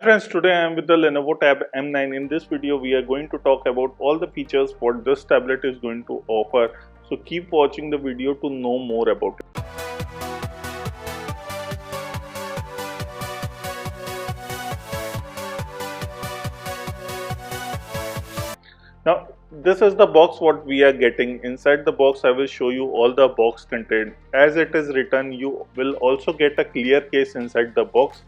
Friends, today I am with the Lenovo Tab M9. In this video, we are going to talk about all the features what this tablet is going to offer. So keep watching the video to know more about it. Now, this is the box what we are getting. Inside the box, I will show you all the box content. As it is written, you will also get a clear case inside the box,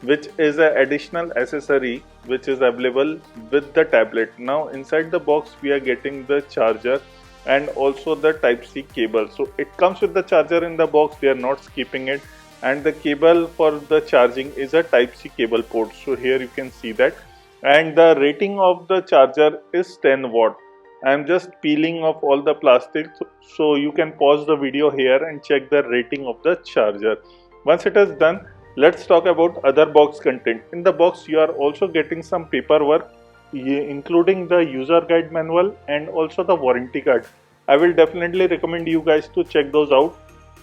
which is an additional accessory which is available with the tablet. Now inside the box we are getting the charger and also the Type-C cable. So it comes with the charger in the box, they are not skipping it, and the cable for the charging is a Type-C cable port. So here you can see that, and the rating of the charger is 10 watt. I am just peeling off all the plastic, so you can pause the video here and check the rating of the charger. Once it is done, let's talk about other box content. In the box you are also getting some paperwork including the user guide manual and also the warranty card. I will definitely recommend you guys to check those out.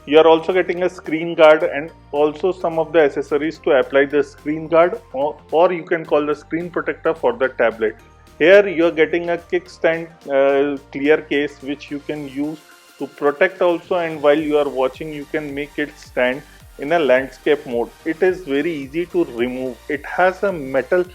You are also getting a screen guard and also some of the accessories to apply the screen guard, or you can call the screen protector for the tablet. Here you are getting a kickstand clear case which you can use to protect also, and while you are watching you can make it stand in a landscape mode. It is very easy to remove. It has a metal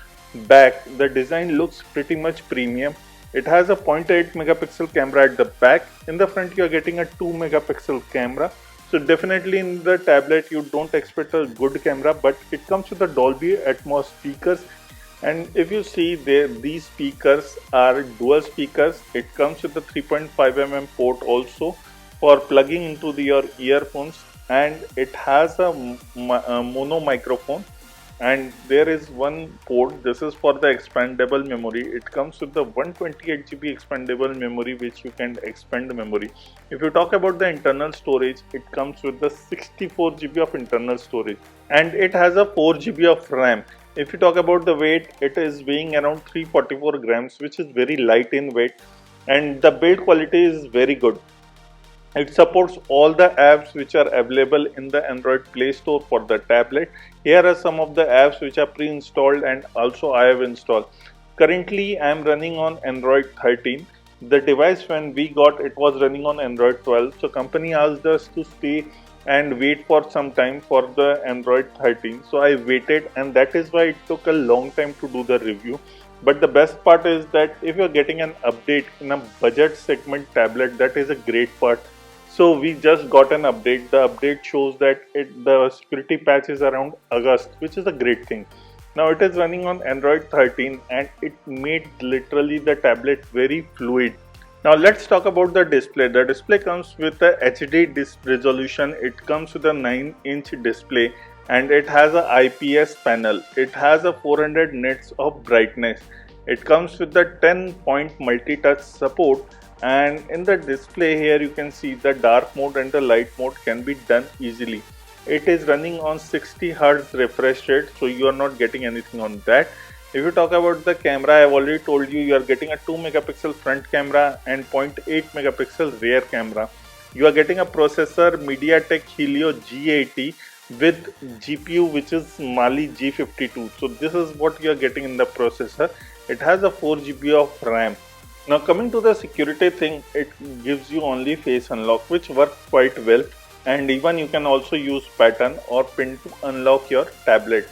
back. The design looks pretty much premium. It has a 0.8 megapixel camera at the back. In the front you are getting a 2 megapixel camera. So definitely in the tablet you don't expect a good camera, but it comes with the Dolby Atmos speakers. And if you see there, these speakers are dual speakers. It comes with the 3.5 mm port also for plugging into your earphones, and it has a mono microphone, and there is one port. This is for the expandable memory. It comes with the 128 GB expandable memory which you can expand memory. If you talk about the internal storage, it comes with the 64 GB of internal storage, and it has a 4 GB of RAM. If you talk about the weight, it is weighing around 344 grams, which is very light in weight, and the build quality is very good. It supports all the apps which are available in the Android Play Store for the tablet. Here are some of the apps which are pre-installed and also I have installed. Currently I am running on Android 13. The device when we got it was running on Android 12. So company asked us to stay and wait for some time for the Android 13. So I waited, and that is why it took a long time to do the review. But the best part is that if you're getting an update in a budget segment tablet, that is a great part. So we just got an update. The update shows that the security patch is around August, which is a great thing. Now it is running on Android 13 and it made literally the tablet very fluid. Now let's talk about the display. The display comes with a HD resolution. It comes with a 9-inch display and it has a IPS panel. It has a 400 nits of brightness. It comes with the 10-point multi-touch support, and in the display here you can see the dark mode and the light mode can be done easily. It is running on 60 Hz refresh rate, so you are not getting anything on that. If you talk about the camera, I have already told you are getting a 2 megapixel front camera and 0.8 megapixel rear camera. You are getting a processor MediaTek Helio G80 with GPU which is Mali G52. So this is what you are getting in the processor. It has a 4 GB of RAM. Now coming to the security thing, it gives you only face unlock, which works quite well, and even you can also use pattern or pin to unlock your tablet.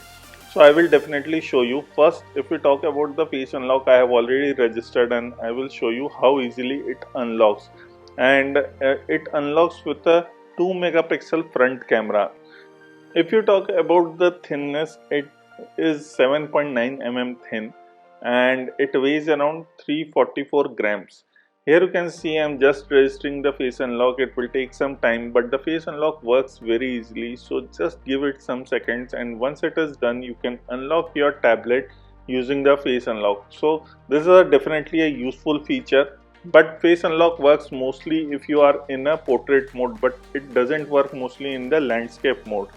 So I will definitely show you. First, if we talk about the face unlock, I have already registered and I will show you how easily it unlocks. And it unlocks with a 2 megapixel front camera. If you talk about the thinness, it is 7.9 mm thin and it weighs around 344 grams. Here you can see I am just registering the face unlock. It will take some time, but the face unlock works very easily, so just give it some seconds, and once it is done you can unlock your tablet using the face unlock. So this is definitely a useful feature, but face unlock works mostly if you are in a portrait mode, but it doesn't work mostly in the landscape mode.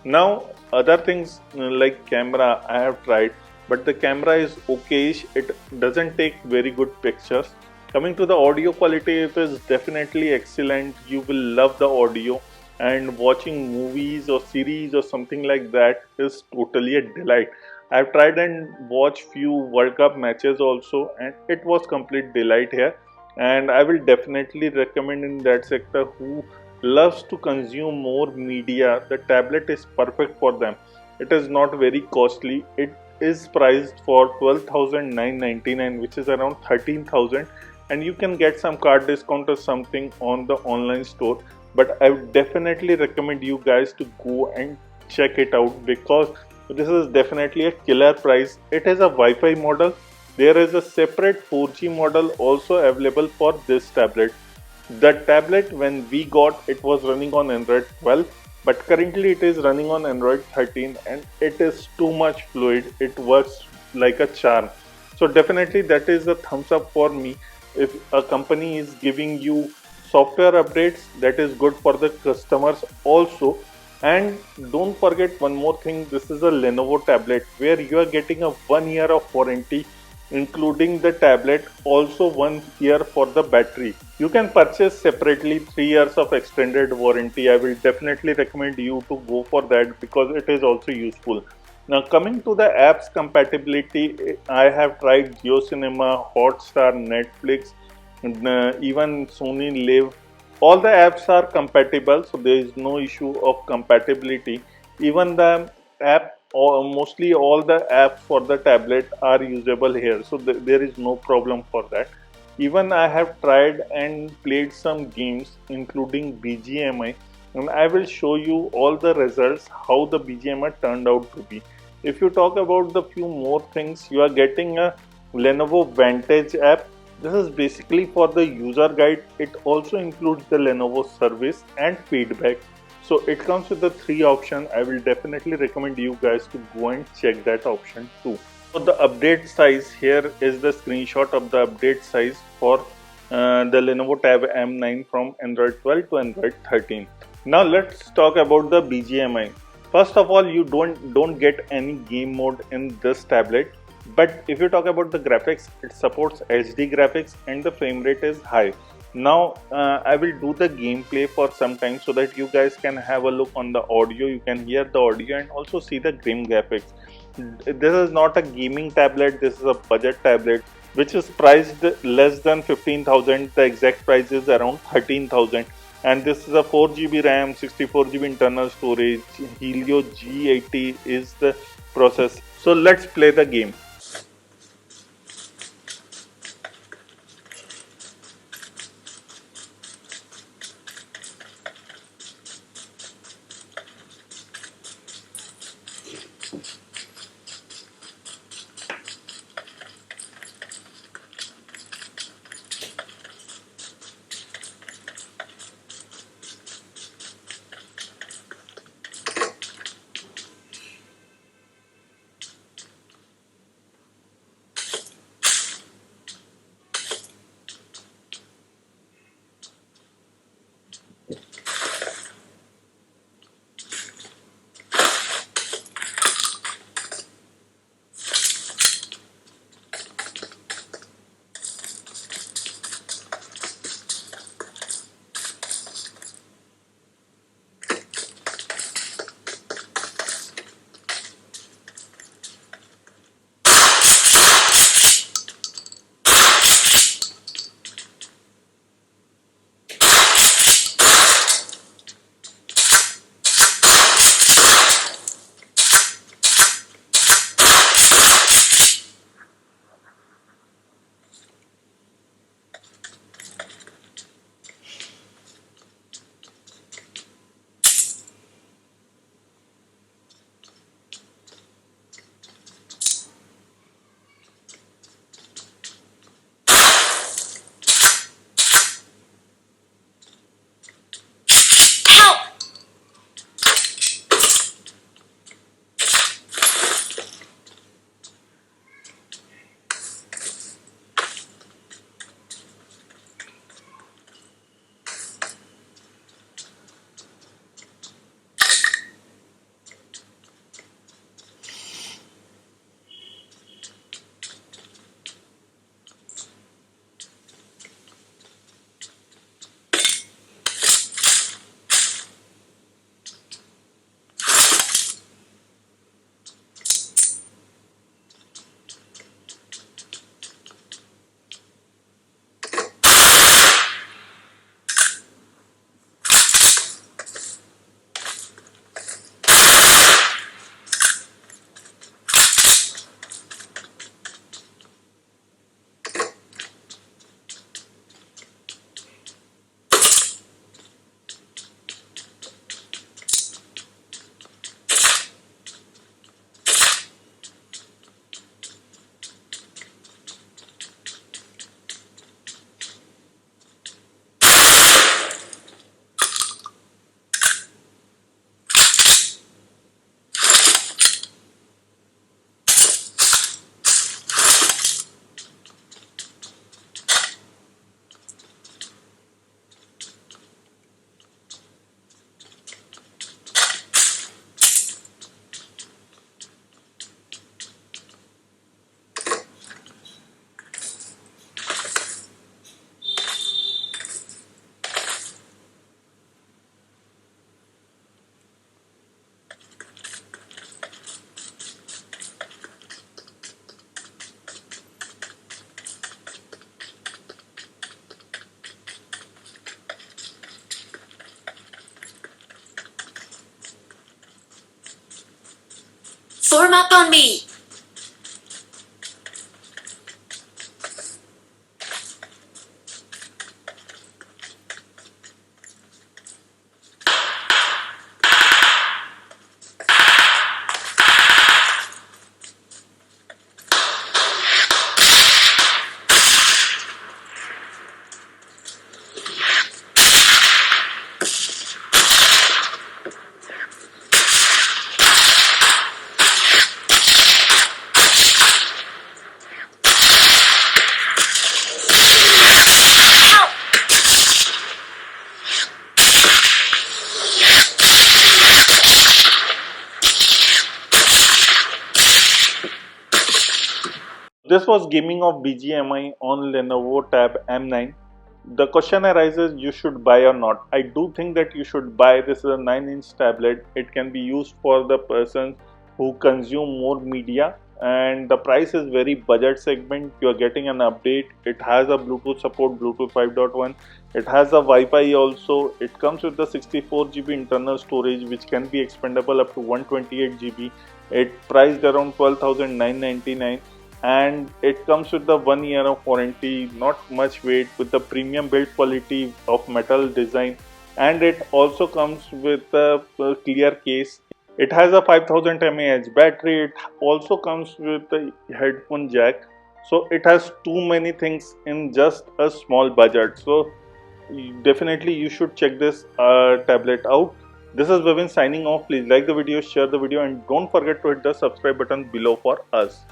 Now other things like camera I have tried, but the camera is okayish. It doesn't take very good pictures. Coming to the audio quality, it is definitely excellent. You will love the audio, and watching movies or series or something like that is totally a delight. I've tried and watched few World Cup matches also, and it was complete delight here. And I will definitely recommend in that sector who loves to consume more media. The tablet is perfect for them. It is not very costly. It is priced for 12,999, which is around 13,000, and you can get some card discount or something on the online store. But I would definitely recommend you guys to go and check it out because this is definitely a killer price. It is a Wi-Fi model. There is a separate 4G model also available for this tablet. The tablet when we got it was running on Android 12, but currently it is running on Android 13 and it is too much fluid. It works like a charm. So definitely that is a thumbs up for me. If a company is giving you software updates, that is good for the customers also. And don't forget one more thing, this is a Lenovo tablet where you are getting a 1 year of warranty including the tablet, also 1 year for the battery. You can purchase separately 3 years of extended warranty. I will definitely recommend you to go for that because it is also useful. Now coming to the apps compatibility, I have tried JioCinema, Hotstar, Netflix, even Sony Live. All the apps are compatible, so there is no issue of compatibility. Even the app, or mostly all the apps for the tablet are usable here, so there is no problem for that. Even I have tried and played some games, including BGMI, and I will show you all the results how the BGMI turned out to be. If you talk about the few more things, you are getting a Lenovo Vantage app. This is basically for the user guide. It also includes the Lenovo service and feedback. So it comes with the three options. I will definitely recommend you guys to go and check that option too. So the update size, here is the screenshot of the update size for the Lenovo Tab M9 from Android 12 to Android 13. Now let's talk about the BGMI. First of all, you don't get any game mode in this tablet. But if you talk about the graphics, it supports HD graphics and the frame rate is high. Now I will do the gameplay for some time so that you guys can have a look on the audio. You can hear the audio and also see the game graphics. This is not a gaming tablet. This is a budget tablet which is priced less than 15,000. The exact price is around 13,000. And this is a 4GB RAM, 64GB internal storage. Helio G80 is the process. So let's play the game. warm up on me. This was gaming of BGMI on Lenovo Tab M9. The question arises, you should buy or not. I do think that you should buy. This is a 9-inch tablet. It can be used for the persons who consume more media, and the price is very budget segment. You are getting an update. It has a Bluetooth support, Bluetooth 5.1. It has a Wi-Fi also. It comes with the 64 GB internal storage, which can be expandable up to 128 GB. It priced around 12,999, and it comes with the 1 year of warranty, not much weight, with the premium build quality of metal design, and it also comes with a clear case. It has a 5000 mAh battery. It also comes with a headphone jack. So it has too many things in just a small budget. So definitely you should check this tablet out. This is Vivin signing off. Please like the video, share the video, and don't forget to hit the subscribe button below for us.